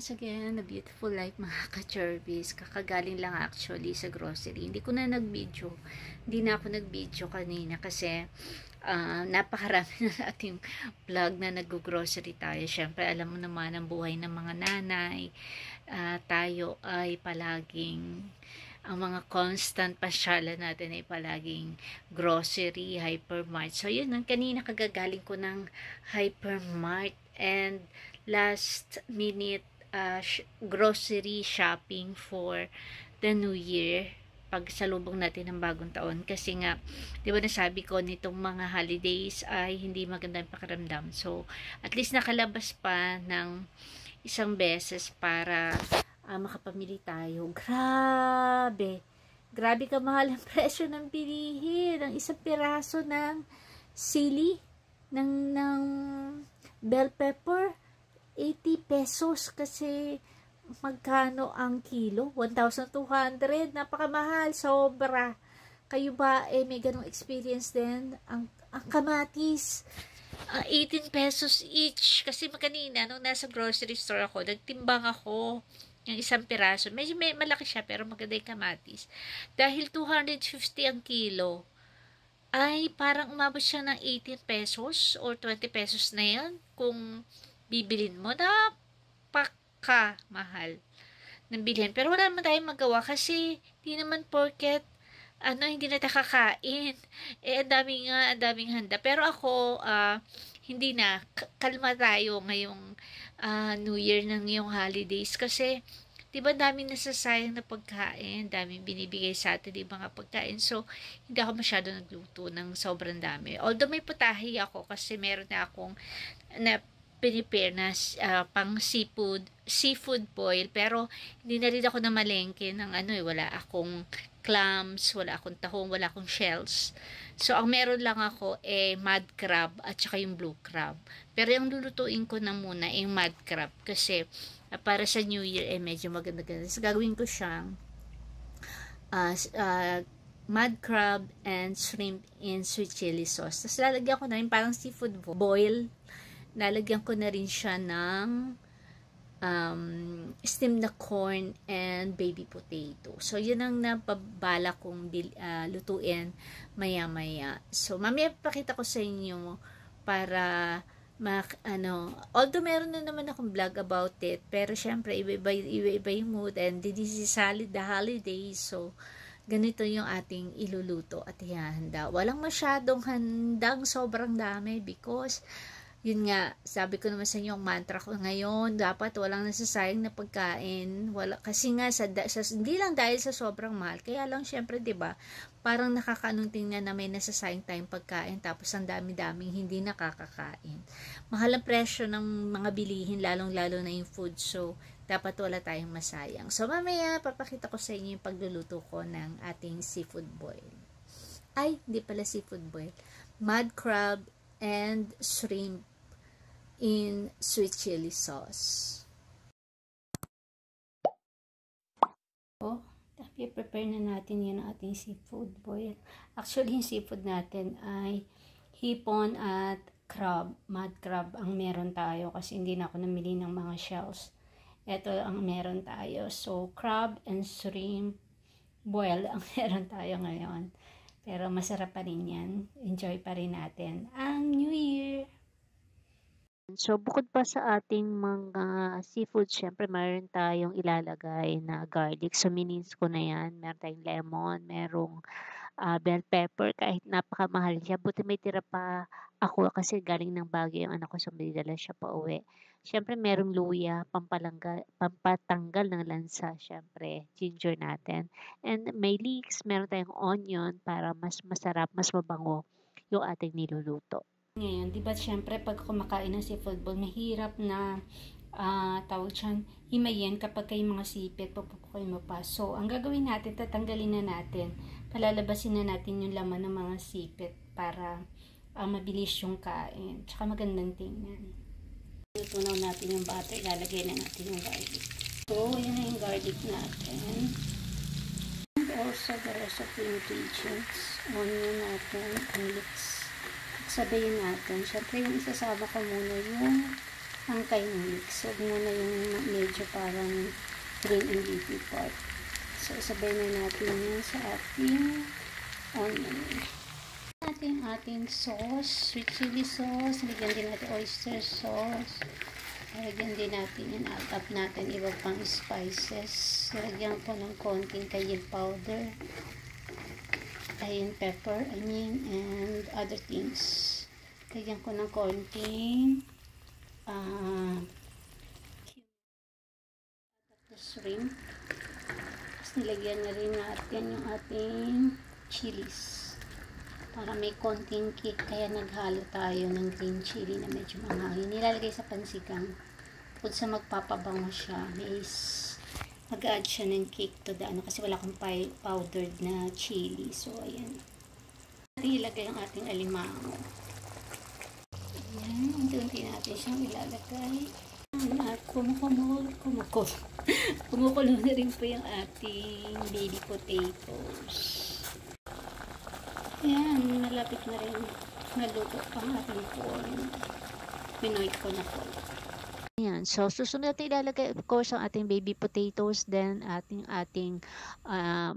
once again, a beautiful life mga ka-Cherbis. Kakagaling lang actually sa grocery. Hindi ko na nag-video. Hindi na ako nag-video kanina kasi napakarami na ating vlog na nag-grocery tayo. Siyempre, alam mo naman ang buhay ng mga nanay. Tayo ay palaging ang mga constant pasyalan natin ay palaging grocery, hypermart. So, yun, kanina kagagaling ko ng hypermart and last minute grocery shopping for the new year pagsalubong natin ng bagong taon kasi nga, di ba nasabi ko nitong mga holidays ay hindi maganda yung pakiramdam. So, at least nakalabas pa ng isang beses para makapamili tayo. Grabe kamahal ang presyo ng bilihin. Ang isang piraso ng sili, ng bell pepper, 80 pesos kasi magkano ang kilo? 1,200. Napakamahal. Sobra. Kayo ba may ganong experience din? Ang kamatis, 18 pesos each. Kasi kanina, nung nasa grocery store ako, nagtimbang ako yung isang piraso. Medyo malaki siya, pero maganda yung kamatis. Dahil 250 ang kilo, ay parang umabot siya ng 18 pesos or 20 pesos na yan. Kung bibilin mo, napaka-mahal ng bilhin. Pero wala naman tayong magawa kasi di naman porket hindi na kakain. Ang daming handa. Pero ako, hindi na. Kalma tayo ngayong New Year ng ngayong holidays kasi diba daming nasasayang na pagkain, daming binibigay sa atin yung mga pagkain. So, hindi ako masyado nagluto ng sobrang dami. Although may putahe ako kasi meron na akong prepare na pang seafood boil. Pero, hindi na rin ako namalengke ng wala akong clams, wala akong tahong, wala akong shells. So, ang meron lang ako mud crab at saka yung blue crab. Pero yung lulutuin ko na muna yung mud crab kasi para sa New Year medyo maganda-ganda. So, gagawin ko siyang mud crab and shrimp in sweet chili sauce. Tapos lalagyan ko na rin parang seafood boil. Lalagyan ko na rin siya ng steamed na corn and baby potato. So, yun ang napabala kong lutuin maya-maya. So, mamaya pakita ko sa inyo para although meron na naman akong vlog about it, pero syempre, iba yung mood and this is the holidays. So, ganito yung ating iluluto at ihahanda. Walang masyadong handang sobrang dami because yun nga, sabi ko naman sa inyo, ang mantra ko ngayon, dapat walang nasasayang na pagkain. Kasi nga, hindi lang dahil sa sobrang mahal. Kaya lang, syempre, diba, parang nakakaanong tingnan na may nasasayang tayong pagkain, tapos ang dami-daming hindi nakakakain. Mahal ang presyo ng mga bilihin, lalong-lalo na yung food. So, dapat wala tayong masayang. So, mamaya, papakita ko sa inyo yung pagluluto ko ng ating seafood boil. Hindi pala seafood boil. Mud crab and shrimp in sweet chili sauce. I-prepare na natin yan ang ating seafood boil. Actually, yung seafood natin ay hipon at crab, mud crab ang meron tayo kasi hindi na ako namili ng mga shells. Ito ang meron tayo. So, crab and shrimp boil ang meron tayo ngayon. Pero masarap pa rin yan. Enjoy pa rin natin ang New Year. So, bukod pa sa ating mga seafood, syempre mayroon tayong ilalagay na garlic. So, minins ko na yan. Meron tayong lemon, merong bell pepper. Kahit napakamahal siya, buti may tira pa ako kasi galing ng Baguio yung anak ko, so may dala siya pa uwi. Syempre, merong luya, pampatanggal ng lansa, syempre, ginger natin. And may leeks, meron tayong onion para mas masarap, mas mabango yung ating niluluto. Ngayon, di ba syempre pag kumakain ng seafood bowl, mahirap na tawag dyan, himayin kapag kayo mga sipit, papupukoy mo pa. So, ang gagawin natin, tatanggalin na natin, palalabasin na natin yung laman ng mga sipit para mabilis yung kain. Tsaka magandang tingnan. Tutunaw natin yung butter, ilalagay na natin yung garlic. So, yan na yung garlic natin. And also the rest of the ingredients. Onion natin, and leeks. Sabayin natin. Siyempre, yung isasama ko muna yung ang kain mix. Huwag muna yung medyo parang green and leafy part. So, sabay na natin yan sa ating onion. Ating sauce, sweet chili sauce. Lagyan din natin oyster sauce. Lagyan din natin yung add up natin iba pang spices. Lagyan ko ng konting cayenne powder. Cayenne pepper, and other things. Lagyan ko ng konting shrimp. Tapos nilagyan na rin natin yung ating chilies. Para may konting kick, kaya naghalo tayo ng green chili na medyo mahangin. Nilalagay sa pansigang. Kung sa magpapabango siya, mag-add siya ng kick to the kasi wala akong powdered na chili. So, ayan. Ilagay ang ating alimango. Ayan, unti-unti natin siyang ilalagay. At kumukulo na rin po yung ating baby potatoes. Ayan, malapit na rin naluto pang ating corn. Pinoy ko na po. Ayan, so susunod natin ilalagay of course ang ating baby potatoes, then ating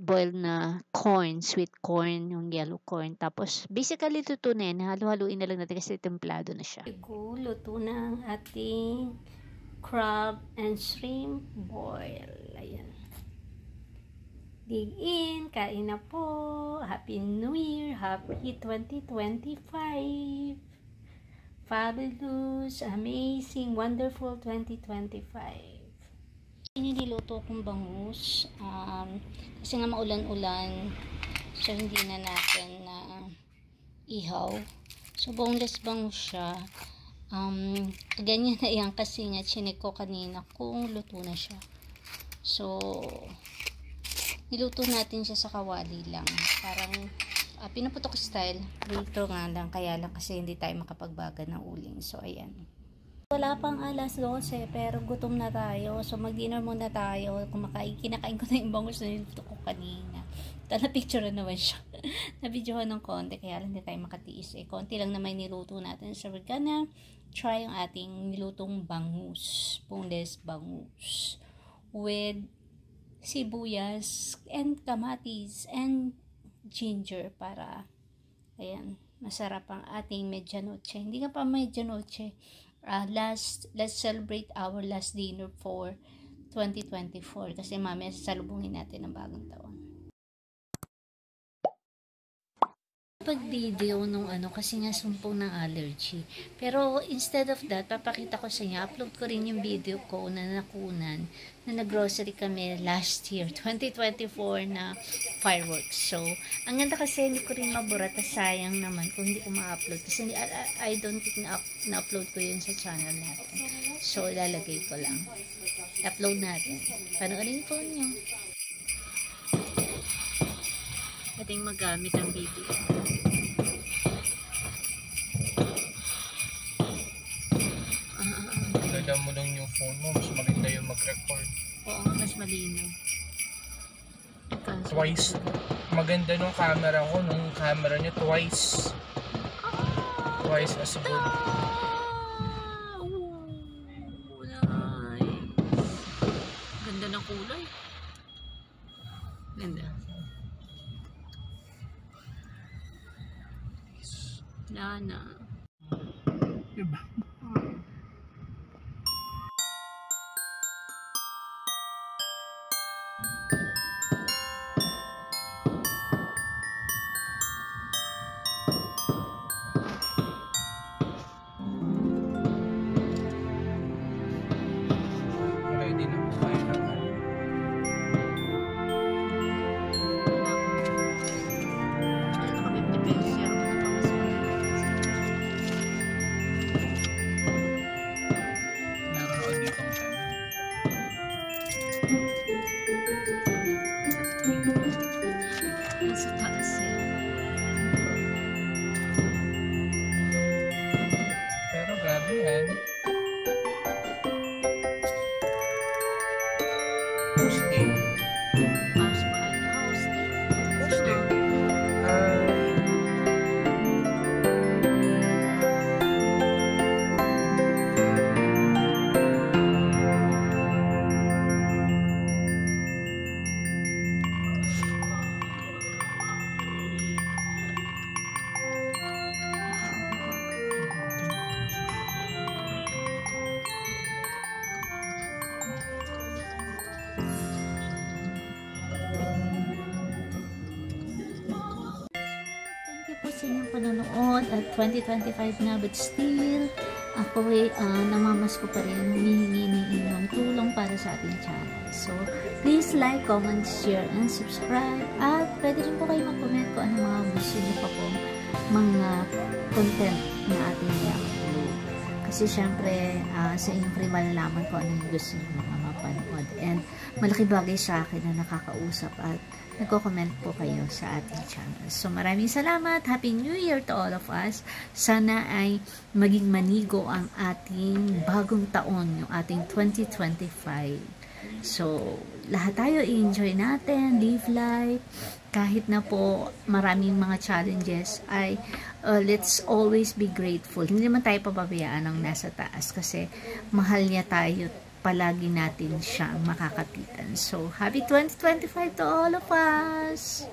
boiled na corn, sweet corn, yung yellow corn. Tapos basically luto na yan, halo-haluin na lang natin kasi templado na siya. Luto na ang ating crab and shrimp boil. Ayan. Dig in, kain na po. Happy New Year, Happy 2025. Fabulous, amazing, wonderful 2025. Nililuto akong bangus. Kasi nga maulan-ulan. So, hindi na natin na ihaw. So, boneless bangus siya. Ganyan na yan kasi nga chinek ko kanina kung luto na siya. So, niluto natin siya sa kawali lang. Parang pinuputok style. Dito nga lang, kaya lang kasi hindi tayo makapagbagad ng uling. So, ayan. Wala pang alas 12, pero gutom na tayo. So, mag-dinner muna tayo. Kinakain ko na yung bangus na niluto ko kanina. Na-picture na naman siya. Na-videohan ng konti, kaya lang hindi tayo makatiis. Konti lang naman niluto natin. So, we're gonna try yung ating nilutong bangus. Boneless bangus. With sibuyas and kamatis and ginger para ayan, masarap ang ating medianoche. Hindi nga pa medianoche. Let's celebrate our last dinner for 2024 kasi mamaya sasalubungin natin ang bagong taon. Pag-video nung kasi nga sumpong ng allergy. Pero instead of that, papakita ko sa inyo, upload ko rin yung video ko na nakunan na nag-grocery kami last year, 2024 na fireworks. So, ang ganda kasi hindi ko rin maburat, sayang naman kung hindi ko ma-upload. Kasi I don't think na-upload ko yun sa channel natin. So, ilalagay ko lang. Upload natin. Panoorin po nyo. Ating magamit ang video. Lagyan mo lang yung phone mo, mas maganda yung mag-record. Oo, mas malinaw. Twice. Maganda nung camera ko, nung camera niya twice. Twice as good. Ganda ng kulay. Ganda. Nana. Diba? Ready na po tayo na tayo. Pero grabe yan. Hosting. Hosting. panonood at 2025 na, but still ako namamasko pa rin, humihingi ng inyong tulong para sa ating channel. So please like, comment, share, and subscribe, at pwede rin po kayo mag-comment kung ano mga gusto niyo pa po mga content na ating i-upload. Kasi syempre, sa inyong free malalaman ko ano yung gusto nyo mga mapanood. And malaki bagay sa akin na nakakausap at nagko-comment po kayo sa ating channel. So maraming salamat. Happy New Year to all of us. Sana ay maging manigo ang ating bagong taon, yung ating 2025. So lahat tayo i-enjoy natin, live life. Kahit na po maraming mga challenges, ay let's always be grateful. Hindi naman tayo pababayaan ng nasa taas kasi mahal niya tayo, palagi natin siyang makakapitan. So happy 2025 to all of us!